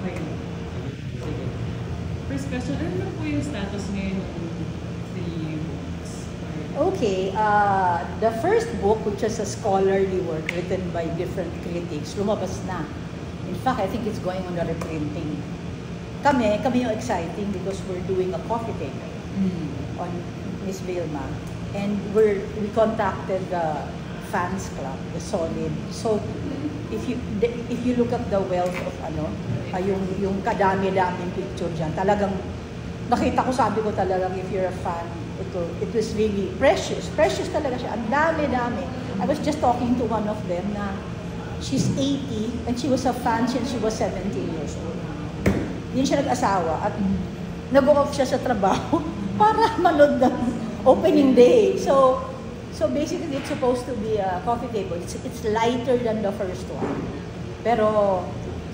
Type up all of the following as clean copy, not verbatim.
Okay. Sige. First question, ano po yung status ngayon ng 3 books? Okay, the first book, which is a scholarly work written by different critics, lumabas na. In fact, I think it's going on a reprinting. Kami yung exciting because we're doing a coffee table on Miss Vilma. And we contacted the fans club, the Solid. So, if you look at the wealth of yung kadami-daming picture dyan, talagang nakita ko, sabi ko talagang if you're a fan, it was really precious. Precious talaga siya. Ang dami-dami. I was just talking to one of them na she's 80 and she was a fan since she was 17 years old. Yun siya nag-asawa at nag-off siya sa trabaho para manood ng opening day. So basically it's supposed to be a coffee table. It's lighter than the first one. Pero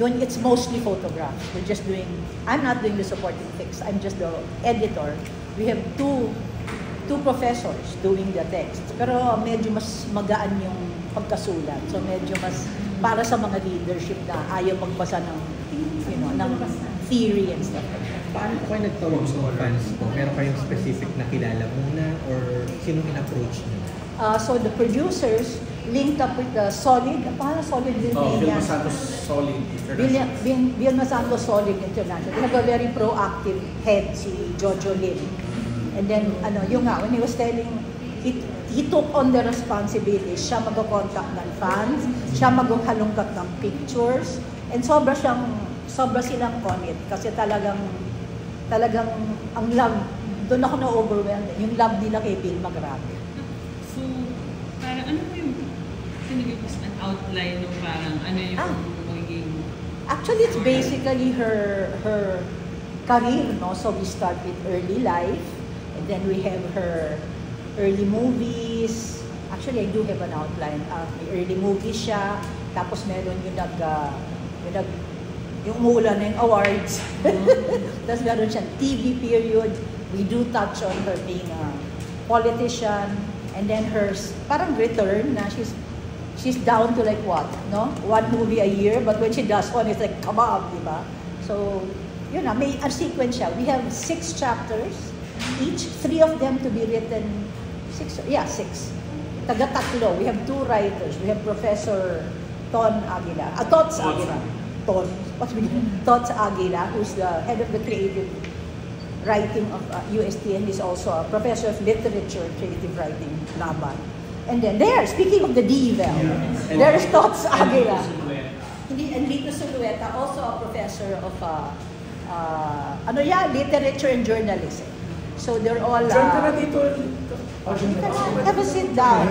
doon it's mostly photographs. I'm not doing the supporting text. I'm just the editor. We have two professors doing the text. Pero medyo mas magaan yung pagkasulat. So medyo mas para sa mga leadership na ayaw magbasa ng ng theory and stuff like that. Paano po kayo nagtawag sa mga fans po? Meron kayong specific na kilala muna or sinong in-approach niyo? So the producers linked up with the Solid, parang Solid din Vilma Santos Solid International. Vilma Santos Solid International. They have a very proactive head, si Jojo Lim. And then, when he was telling, he took on the responsibility. Siya mag-contact ng fans, siya mag-halungkat ng pictures, and sobra silang commit. Kasi talagang ang love, doon ako na-overwhelmed. Yung love nila kay Vilma, grabe. So, parang ano po yung sinigay an outline ng parang ano yung magiging... Actually, it's basically her career, no? So we start with early life, and then we have her early movies. Actually, I do have an outline. May early movies siya, tapos meron yung umuulan na yung awards. Tapos meron siyang TV period. We do touch on her being a politician. And then her parang return na she's down to like what, no? 1 movie a year, but when she does one, it's like kabab, di ba? So, may a sequence siya. We have 6 chapters, each 3 of them to be written. 6. Taga-tatlo. We have 2 writers. We have Professor Tots Aguila. Tots Aguila, who's the head of the creative writing of UST, and is also a professor of literature, creative writing, Laban. And then speaking of the D-Vel, there's Tots Aguila. Enrico Zulueta, also a professor of literature and journalism. So they're all... Have a sit down.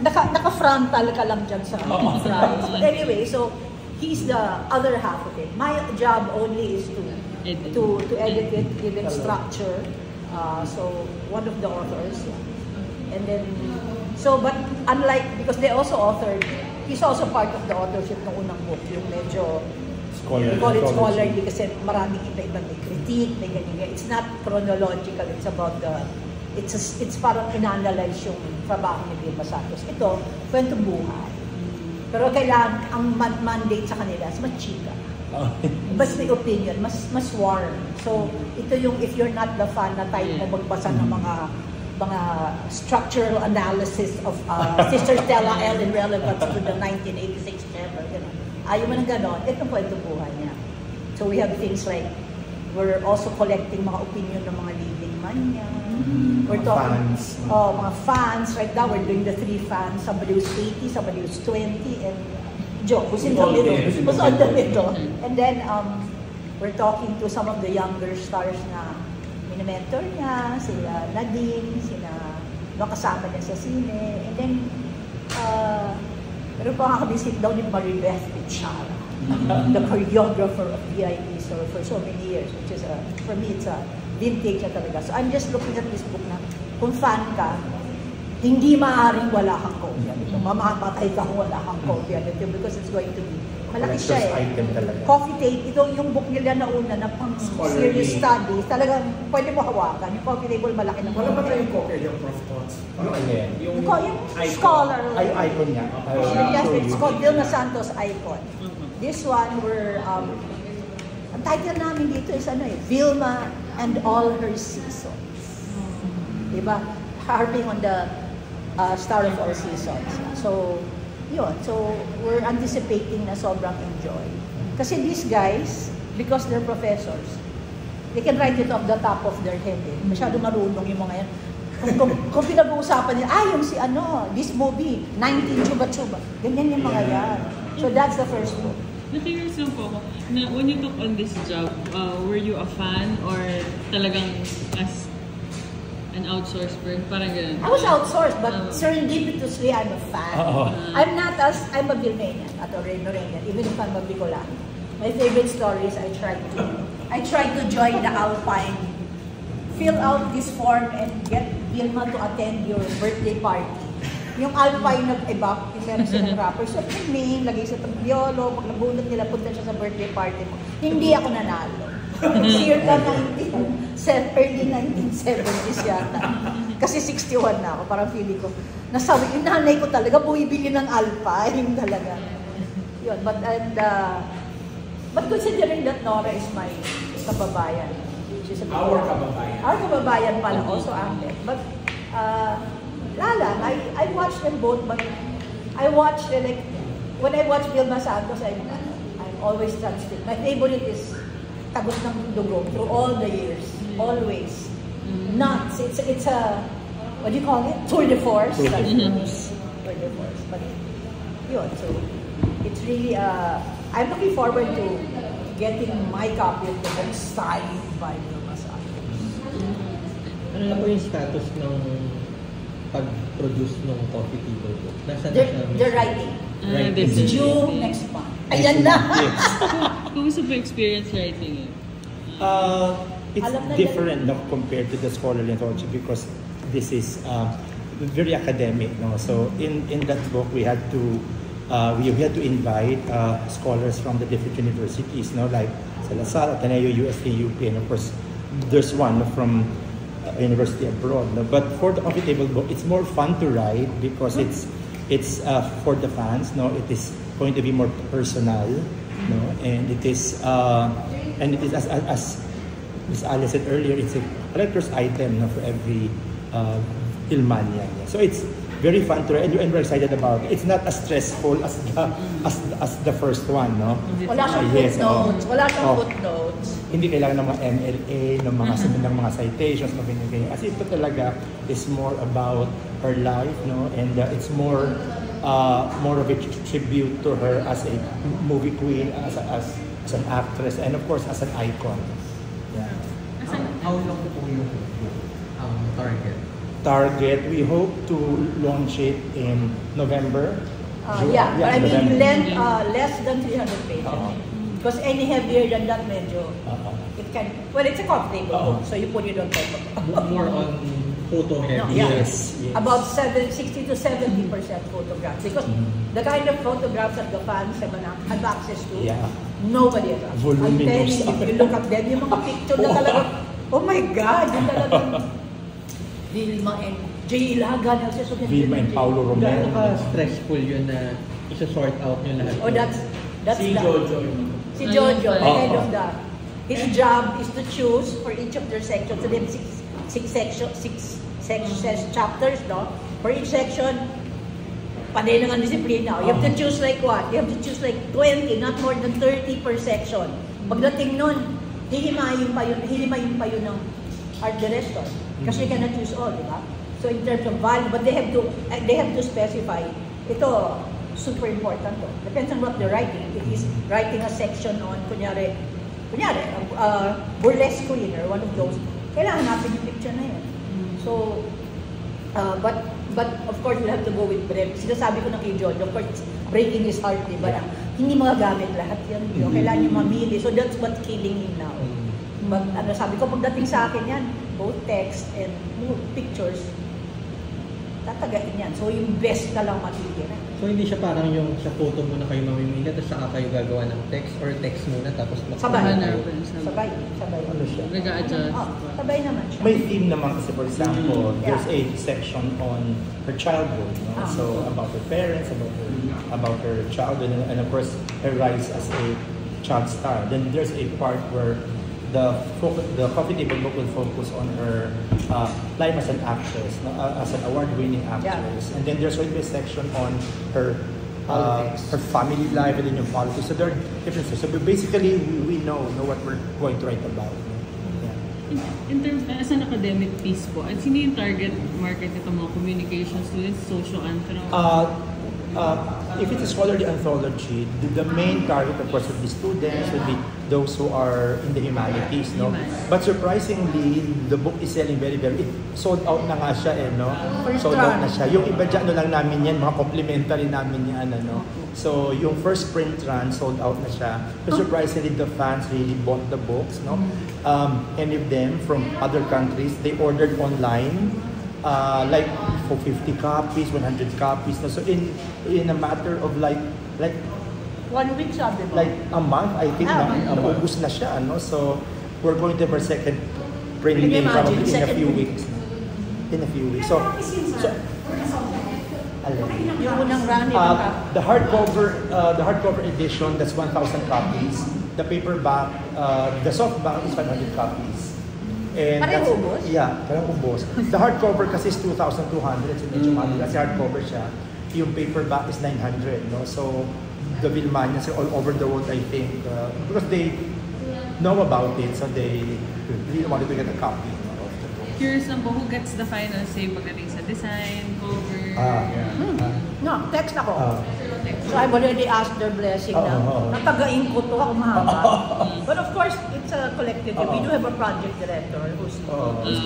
Naka-frontal ka lang dyan sa front. But anyway, so he's the other half of it. My job only is to edit it, give it structure. So one of the authors, and then but unlike, because they also authored, he's also part of the authorship ng unang book, yung medyo we call it scholarly kasi maraming iba-ibang may critique, may ganyan. It's not chronological. It's about it's parang in-analyze yung trabaho ni Vilma Santos. Ito, kwento buhay. Pero kailangan, ang mandate sa kanila is mas chika. Mas may opinion, mas warm. So, ito yung, if you're not the fan na type mo magbasa ng mga structural analysis of Sister Stella L in relevance to the 1986 Chamber, ayaw mo ng ganon, itong kwento buhay niya. So, we have things like, we're also collecting mga opinion ng mga living man niya. We're talking, mga fans. Right now, we're doing the 3 fans. Somebody who's 80, somebody who's 20, and Joe, who's in the middle. Who's on the middle. And then, we're talking to some of the younger stars na mini-mentor niya, sila Nadine, kasama niya sa sine. And then, meron pa kami sit down ni Maribeth Pichara, the choreographer of VIP for so many years, which is, for me, it's a vintage na talaga. So I'm just looking at this book na kung fan ka, hindi maaaring wala kang kopya nito. Mamamatay ka kung wala kang kopya nito because it's going to be, malaki siya Coffee table, ito yung book nila na una na pang serious studies, talagang pwede mo hawakan. Yung coffee table malaki na. Wala ba tayong kopya yung Prof. Tots? Yung scholar. Ay, icon niya. Yes, it's called Vilma Santos Icon. This one, title namin dito is Vilma and All Her Seasons. Diba? Harping on the Star of All Seasons. So, yun. So, we're anticipating na sobrang enjoy. Kasi these guys, because they're professors, they can write it off the top of their head. Masyado marunong yung mga yan. Kung pinag-uusapan nila, yung si this movie, 19 Chuba Chuba. Ganyan yung mga yan. So that's the first book. Na-curious lang po ako, na when you took on this job, were you a fan or talagang as an outsourced person? Parang ganun. I was outsourced, but serendipitously, I'm a fan. I'm a Vilmanian at a Norenian, even if I'm a Bicolano. My favorite story is I tried to join the Alpine, fill out this form and get Vilma to attend your birthday party. Yung Alpine nag-evac, yung meron silang rapper. So, yung name, lagay sa tabiolo, pag nabunod nila, punta siya sa birthday party mo. Hindi ako nanalo. Circa early 1970s yata. Kasi 61 na ako, parang feeling ko. Nasabi, yung nanay ko talaga, bumibili ng Alpine talaga. Yun, but considering that Nora is my kababayan, she's a Our kababayan. Our kababayan pala also active. But Lala, I watched them both, but I watched when I watch Vilma Santos, I'm always transfixed. My favorite is Tagos ng Dugo through all the years, always. Nuts. It's a what do you call it? Tour de force. Tour de force. But yun, so it's really I'm looking forward to getting my copy of the book signed by Vilma Santos. Ano na po yung status ng pag-produce ng coffee table book? They're writing. It's due next month. Ayan na! Kumusta po experience writing it? It's different compared to the scholarly anthology because this is very academic. No? So in that book we had to invite scholars from the different universities, like Salazar, Ateneo, UST, UP, and of course there's one from university abroad. No? But for the coffee table book, it's more fun to write because it's for the fans. No, it is going to be more personal. No, and it is as Ms. Alice said earlier, it's a collector's item, no, for every Vilmanian. So it's very fun to read, and we're excited about it. It's not as stressful as the first one, no? Wala siyang footnotes. Wala siyang footnotes. Hindi kailangan ng mga MLA, ng mga sunod ng mga citations, mga ganyan-ganyan. Kasi ito talaga is more about her life, no? And it's more of a tribute to her as a movie queen, as an actress, and of course as an icon. Yeah. How long po yung target? We hope to launch it in November. Yeah, but I mean less than 300 pages. Because any heavier than that, medyo it can. Well, it's a coffee table book, so you put it on top of. More on photo heavy. No, yeah. Yes. About 60 to 70% photographs, because the kind of photographs that the fans have access to, nobody has access. I'm telling you, if you look at them, yung mga picture na talaga, oh my God, yung talagang Vilma and Jay Ilagan. Vilma and Paulo Romero. Stressful yun na isa-sort out nyo lahat. Oh, that's Si Jojo. Si Jojo, the head of that. His job is to choose for each of their sections. So they have six chapters, no? For each section, panay ng disiplina. You have to choose like what? You have to choose like 20, not more than 30 per section. Pagdating nun, hilimayin pa yun ng art director. Kasi you cannot choose all, di ba? So in terms of value, but they have to specify. Ito, super important to. Depends on what they're writing. If he's writing a section on, kunyari, burlesque queen or one of those, kailangan natin yung picture na yun. So, but of course, we'll have to go with brevity. Sinasabi ko na kay Jojo, of course, breaking his heart, di ba? Hindi magagamit lahat yan. Kailangan yung mamili. So that's what's killing him now. But sabi ko, pagdating sa akin yan, both text and pictures, tatagain yan. So yung best na lang matitira. So hindi siya parang yung sa photo muna kayo mamimili, tapos saka kayo gagawa ng text, or text muna tapos sabay. Sabay. Ano siya? Nag-a-adjust. Sabay naman siya. May theme naman kasi, for example, there's a section on her childhood, no? So about her parents, about her childhood, and of course her rise as a child star. Then there's a part where the coffee table book will focus on her life as an actress, as an award-winning actress. And then there's going to be a section on her her family life and then yung politics. So there are differences. So basically, we know what we're going to write about. Yeah. In terms, as an academic piece po, at sino yung target market nito, mga communication students, social anthropology? If it's a scholarly anthology, the main target, of course, would be students, would be those who are in the humanities, no? But surprisingly, the book is selling very well. It sold out na nga siya, no? Sold out na siya. Yung iba dyan, lang namin yan, mga complimentary namin yan, ano? So, yung first print run, sold out na siya. But surprisingly, the fans really bought the books, no? Any of them from other countries, they ordered online. Like for 50 copies, 100 copies. No? So in a matter of like 1 week sabi mo? Like a month, I think naubos na siya. No? So we're going to have our second printing probably in a few weeks. So yung unang run, the hardcover edition, that's 1,000 copies. The paperback, the softback is 500 copies. And parang ubos? Yeah, parang ubos. The hardcover kasi is 2,200. So medyo mahal. Kasi hardcover siya. Yung paperback is 900. No? So the Vilmanians are all over the world, I think. Because they know about it. So they really wanted to get a copy of the book. Curious lang po, who gets the final say pagdating sa design, cover? No, text ako. So I've already asked their blessing na napagain ko to, ako mahaba. But of course, it's a collective. We do have a project director who's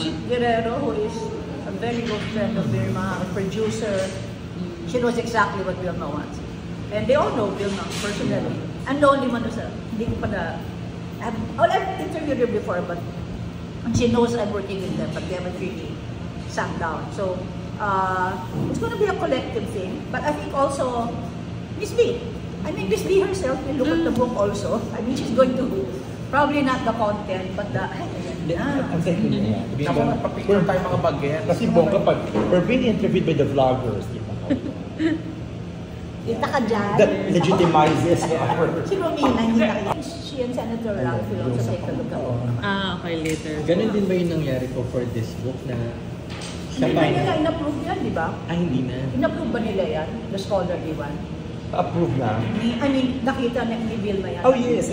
Chief Guerrero, who is a very good friend of Vilma, a producer. She knows exactly what Vilma wants. And they all know Vilma personally. And the only one who's hindi ko pa na... I've interviewed her before, but she knows I'm working with them, but they haven't really sat down. So it's going to be a collective thing. But I think also, Miss B. I mean, Miss B herself will look at the book also. I mean, she's going to, probably not the content, but the... I'm thinking, Ako, magpapicture tayo mga bagets. Kasi bongga pag we're being interviewed by the vloggers, di ba? Kita ka dyan. That legitimizes our... Si Romina, hindi na she and Senator Ralph will also take a look at it. Okay, later. Ganun din ba yung nangyari ko for this book na Hindi ba nila in-approve yan, di ba? hindi na. In-approve ba nila yan? The scholarly one? Approved na. I mean, nakita na ni Vilma yan. Oh yes,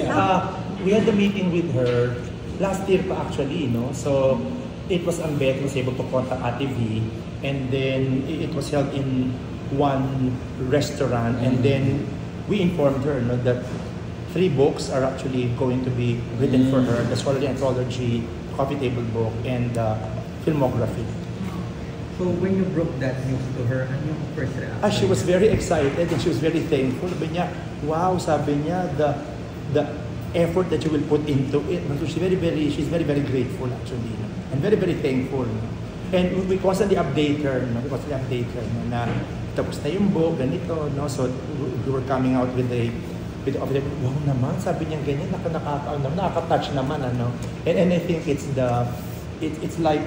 we had a meeting with her last year pa actually, no? So it was Ambet was able to contact Ate V, and then it was held in one restaurant, and then we informed her, no, that 3 books are actually going to be written for her: the scholarly anthology, coffee table book, and filmography. So when you broke that news to her, ano yung first reaction? She was very excited and she was very thankful. Sabi niya, wow, sabi niya, the effort that you will put into it. She's very, very grateful actually. And very, very thankful. And we constantly update her, na tapos na yung book, ganito, no? So we were coming out with the wow naman, sabi niya ganyan, nakaka-touch naman, ano? And I think it's like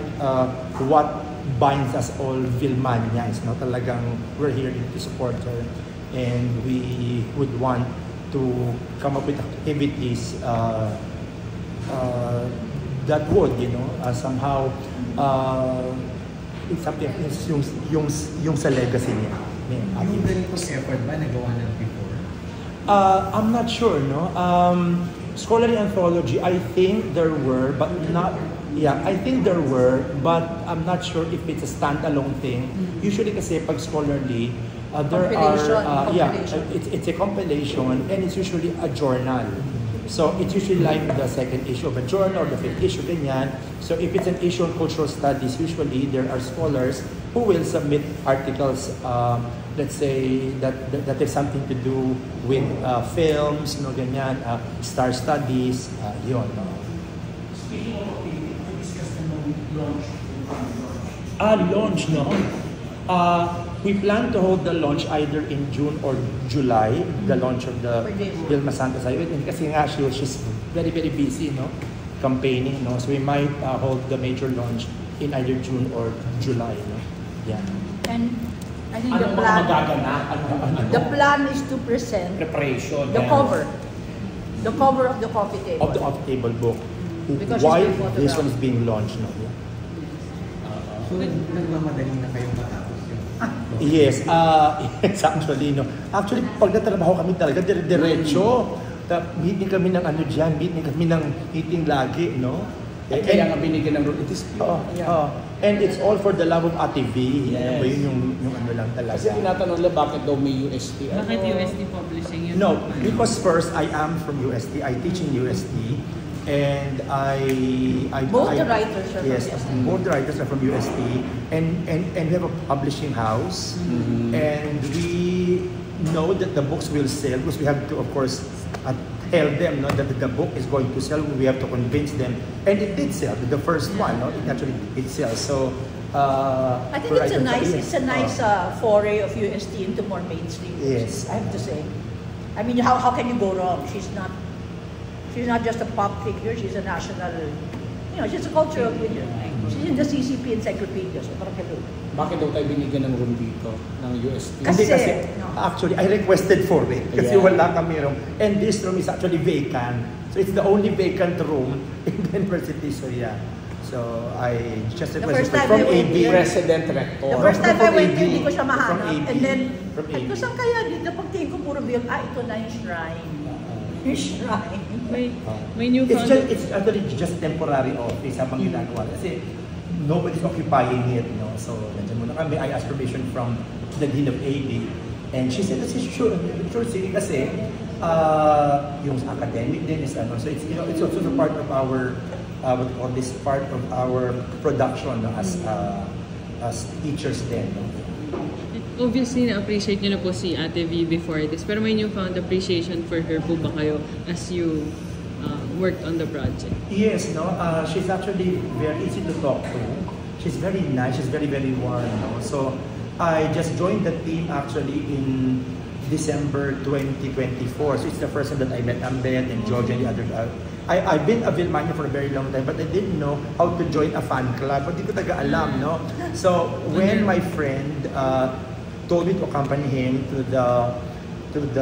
what binds us all Vilmanians, no? Talagang we're here to support her, and we would want to come up with activities that would, somehow it's something yung sa legacy niya. Yung ganitong effort ba nagawa na before? I'm not sure, no. Scholarly anthology, I think there were, but not. Yeah, I think there were, but I'm not sure if it's a standalone thing. Usually kasi pag scholarly, there are, it's a compilation, and it's usually a journal. So it's usually like the second issue of a journal or the 5th issue, ganyan. So if it's an issue on cultural studies, usually there are scholars who will submit articles, let's say that have something to do with films, no, ganyan, star studies, yun. Launch, no? We plan to hold the launch either in June or July, the launch of the Vilma Santos Highway. And kasi nga, she's very, very busy, no? Campaigning, no? So we might hold the major launch in either June or July, no? Yeah. And I think the plan is to present preparation, the cover. The cover of the coffee table. Of the coffee table book. Because Why she's been this photographed. one is being launched now. So, nagmamadali na kayong matapos yun? Yes, yes, actually, no. Actually, pag natrabaho kami talaga, diretso. Meeting kami ng ano dyan, meeting lagi, no? At kaya nga binigyan ng role. It is pure. And it's all for the love of Ate V. Yes. Yun yung ano lang talaga. Kasi tinatanong nila bakit daw may UST. Bakit UST Publishing yun? No, because first, I am from UST. I teach in UST. And Both the writers are from yes, UST. both the writers are from UST, and we have a publishing house, and we know that the books will sell because we have to, of course, tell them that the book is going to sell. We have to convince them, and it did sell. The first one, it sells. So I think it's a nice foray of UST into more mainstream. Yes. I have to say. I mean, how can you go wrong? She's not just a pop figure. She's a national, she's a cultural figure. She's in the CCP encyclopedia. So parang hello. Bakit daw tayo binigyan ng room dito ng UST? Kasi, actually, I requested for it kasi wala kami room. And this room is actually vacant. So it's the only vacant room in the university. So yeah. So I just requested from AB. President Rector. The first time I went here, hindi ko siya From mahanap. AB. And then, From ay, AB. saan kaya dito? Pagtingin ko puro bill, ito na yung shrine. Yung shrine. May newfound... It's actually just temporary office habang ginagawa. Kasi nobody's occupying it, So, nandiyan muna kami. I asked permission from the dean of AB. And she said, sure, sige kasi yung academic din is ano. So, it's also part of our, part of our production as teachers din. Obviously, na-appreciate nyo na po si Ate V before this. Pero may newfound appreciation for her po ba kayo as you worked on the project? Yes, she's actually very easy to talk to. She's very nice. She's very, very warm. So I just joined the team actually in December 2024. So it's the first time that I met Ambet and George and the other. I've been a Vilmania for a very long time, but I didn't know how to join a fan club. Hindi ko taga alam, So when my friend told me to accompany him to the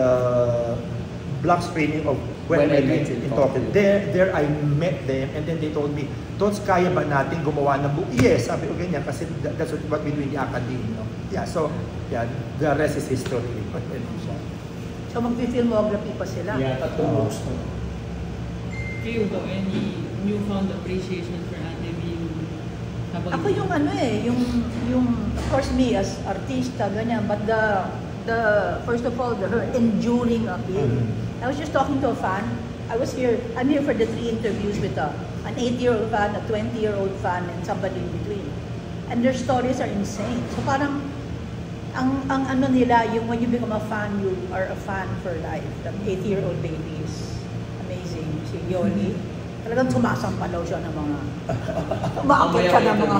block screening of When I Met in Tokyo. There I met them, and then they told me, Tots, kaya ba natin gumawa ng book? Yes, sabi ko ganyan, kasi that's what we do in the academy, Yeah, so, the rest is history. So mag-filmography pa sila? Yeah, 3 books. Kayo ba, any newfound appreciation for Ate V? Ako yung of course me as artista, ganyan, but the first of all, her enduring appeal. I was just talking to a fan. I'm here for the 3 interviews with an 8-year-old fan, a 20-year-old fan, and somebody in between. And their stories are insane. So parang, ang ano nila, yung when you become a fan, you are a fan for life. That 8-year-old baby is amazing. Si Yoli, talagang sumasampalaw siya ng mga, umaakit siya ng mga,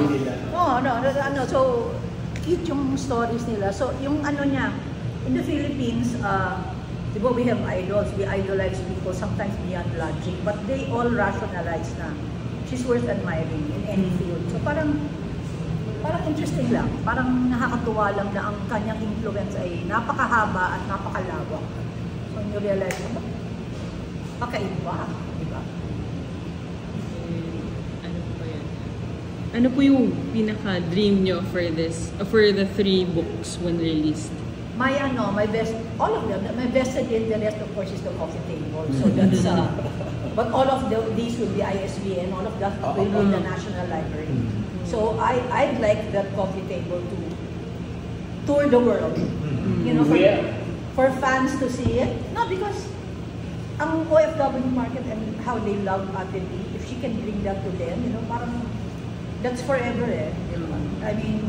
so, cute yung stories nila. So, yung ano niya, in the Philippines, diba, we have idols, we idolize people sometimes beyond logic, but they all rationalize na she's worth admiring in any field. So parang interesting lang, parang nakakatuwa lang na ang kanyang influence ay napakahaba at napakalawak. So you realize, pakaiba, diba? Ano po yan? Ano po yung pinaka-dream nyo for the 3 books when released? My best, all of them, my vested interest, of course, is the coffee table. So that's, but all of these will be ISBN, all of that will be in the National Library. So I'd like that coffee table to tour the world, for fans to see it. No, because ang OFW market and how they love Ate V, if she can bring that to them, parang that's forever. I mean,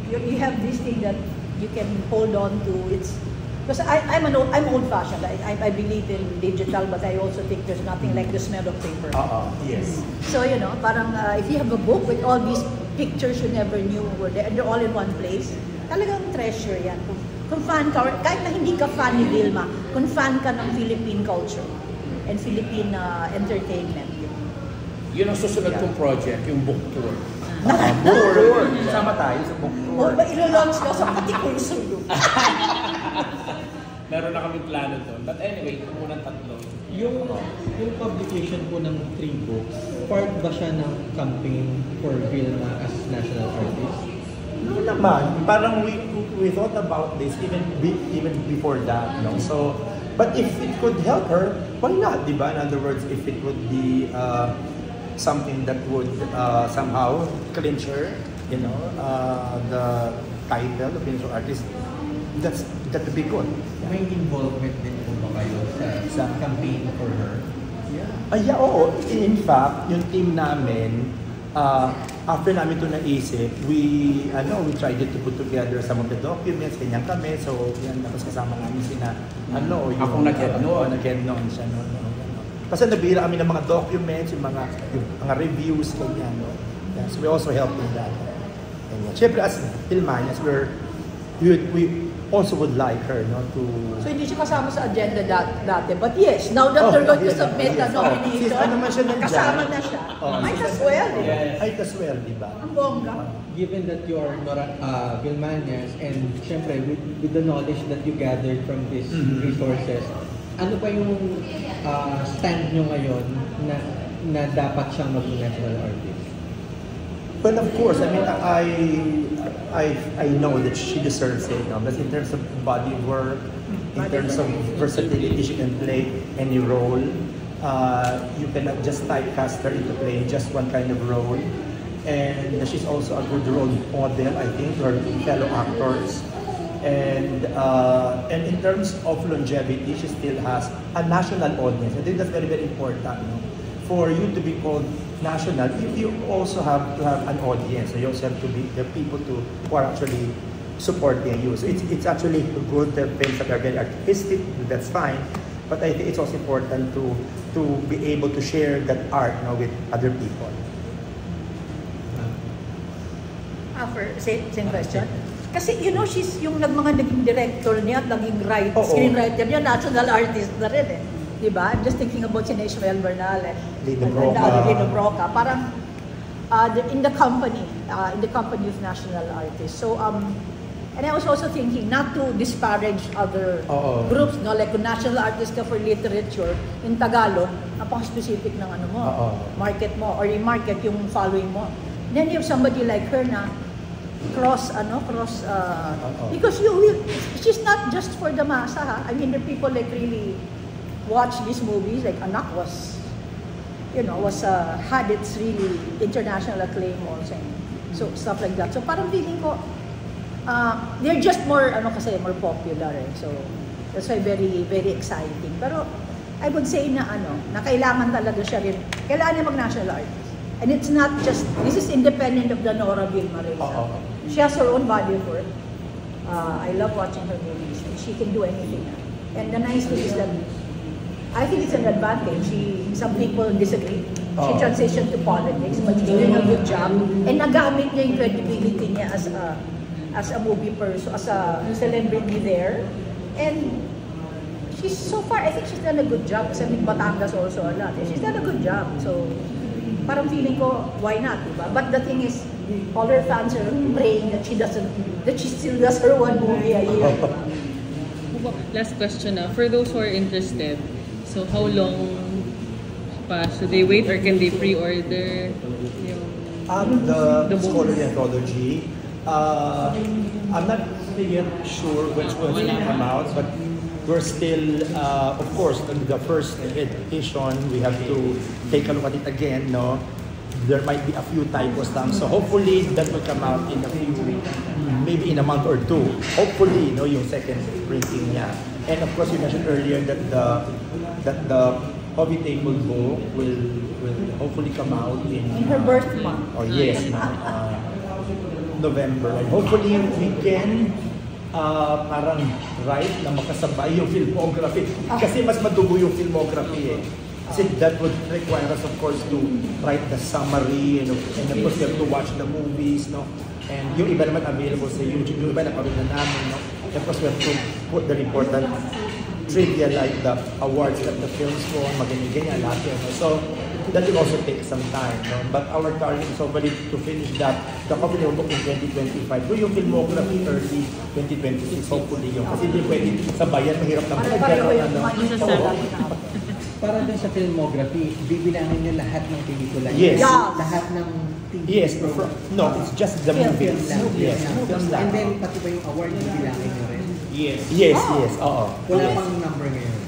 you have this thing that you can hold on to. It's because I'm old-fashioned. I believe in digital, but I also think there's nothing like the smell of paper. Yes. So parang if you have a book with all these pictures you never knew were there, and they're all in one place, talagang treasure yan. Kung fan ka, kahit na hindi ka fan ni Vilma, kung fan ka ng Philippine culture and Philippine entertainment. Yun ang susunod kong project, yung book tour. Book tour. Sama tayo sa book tour. O ba ilo-launch daw sa pati kurso. meron na kami plano doon. But anyway, ito muna tatlo. Yung publication po ng 3 books, part ba siya ng campaign for Vilma as national artist? No naman, parang we thought about this even before that, no? So, but if it could help her, why not, di ba? In other words, if it would be something that would somehow clinch her, you know, the title of national artist, that would be good. May involvement din po ba kayo sa campaign for her? Yeah, oo. In fact, yung team namin, after namin ito naisip, we tried to put together some of the documents, ganyan kami. So, yan, tapos kasama namin sina, yung... Akong nag-head noon. Nag-head noon siya, no. Kasi nabihira kami ng mga documents, yung mga reviews, ganyan, no. Yeah, so, we also helped in that. Ganyan. Siyempre, as Vilmanias, we also would like her, no, to... So hindi siya kasama sa agenda dati. But yes, now that they're going to submit the nomination, kasama na siya. Might as well. Might as well, di ba? Ang bongga. Given that you are Vilmanias and syempre with the knowledge that you gathered from these resources, ano pa yung stand nyo ngayon na dapat siyang maging national artist? Well, of course, I mean, I know that she deserves it, no? But in terms of body work, in terms of versatility, she can play any role. You cannot just typecast her into playing just one kind of role. And she's also a good role model, I think, to her fellow actors. And in terms of longevity, she still has a national audience. I think that's very, very important, no? For you to be called national, you also have to have an audience. So you also have to be the people who are actually supporting you. So it's actually good that things that are very artistic, that's fine. But I think it's also important to be able to share that art, you know, with other people. Same question. Kasi she's yung mga naging director niya at naging screenwriter niya, national artist na rin eh. Diba? I'm just thinking about si Ishmael Bernal and Lino Broca. Parang in the company of national artists. So, and I was also thinking not to disparage other groups, no? Like kung national artist ka for literature, in Tagalog, napaka-specific ng market mo, or yung market yung following mo. Then you have somebody like her na because she's not just for the masa, ha? I mean, the people like really watch these movies, like Anak had its really international acclaim also, so stuff like that. So parang feeling ko, they're just more more popular, eh? So that's why very, very exciting. Pero I would say na kailangan talaga siya rin, kailangan niya mag-national artist. And it's not just, this is independent of the Nora Vilma Reza. She has her own body of work. I love watching her movies, and she can do anything. And the nice thing is that I think it's an advantage. Some people disagree. She transitioned to politics, but she's doing a good job. And nagamit niya yung credibility niya as a movie person, as a celebrity there. And she's so far, I think she's done a good job. Kasi Batangas also a lot. She's done a good job. So parang feeling ko, why not, diba? But the thing is, all her fans are praying that she still does her one movie a year. Last question na, for those who are interested, so how long pa should they wait, or can they pre-order the scholarly anthology? I'm not yet sure which one's going to come out, but we're still, of course, the first edition, we have to take a look at it again, no? There might be a few typos lang, so hopefully that will come out in a few, maybe in a month or two. Hopefully, yung second printing niya. And of course, you mentioned earlier that the hobby table book will hopefully come out in her birth month. Oh yes, November. And hopefully we can parang na makasabay yung filmography. Kasi mas madugo yung filmography eh. Kasi that would require us, of course, to write the summary, and of course, we have to watch the movies, no? And yung iba naman available sa YouTube, yung iba napagod na namin, no? And of course, we have to put the important trivia like the awards that the films won, ganyan, lahat yun. So, that will also take some time. No? But our target is hopefully to finish the company book in 2025. So yung filmography early 2026, hopefully yung. Kasi hindi pwede sa bayan, mahirap na para din sa filmography, bibilangin niyo lahat ng pelikula. Yes. Lahat ng TV. Yes. No, it's just the movies. Yes. And then, pati ba yung award, bibilangin niyo rin? Yes. Yes, oo. Wala pang number ngayon.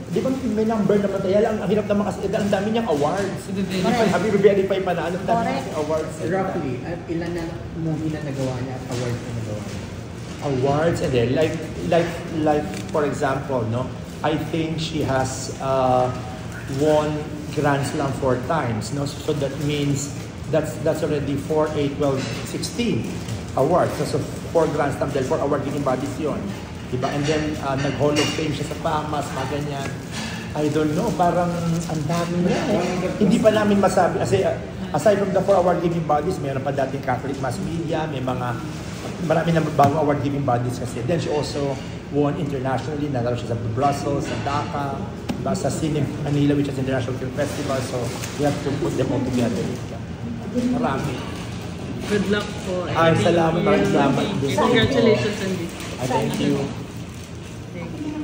Di ba may number naman tayo? Ang hirap naman kasi, ang dami niyang awards. Happy Verify pa na, ang dami niyang awards. Roughly, ilan na movie na nagawa niya at awards na nagawa niya? Awards, and then, like for example, no? I think she has won Grand Slam 4 times, no? So that means that's already 4, 8, 12, 16 awards. So 4 Grand Slam, dahil 4 award-winning bodies yun. Diba? And then, nag-Hall of Fame siya sa PAMAS, mga ganyan. I don't know, parang ang dami na Hindi pa namin masabi. Kasi aside from the 4 award-giving bodies, mayroon pa dating Catholic Mass Media, may marami na bagong award-giving bodies kasi. Then she also won internationally, nalaro siya sa Brussels, sa Dhaka, diba? Sa Cine Manila, which is International Film Festival. So, we have to put them all together. Marami. Good luck po. Ay, salamat. Maraming salamat. Congratulations on this. Thank you. Thank you.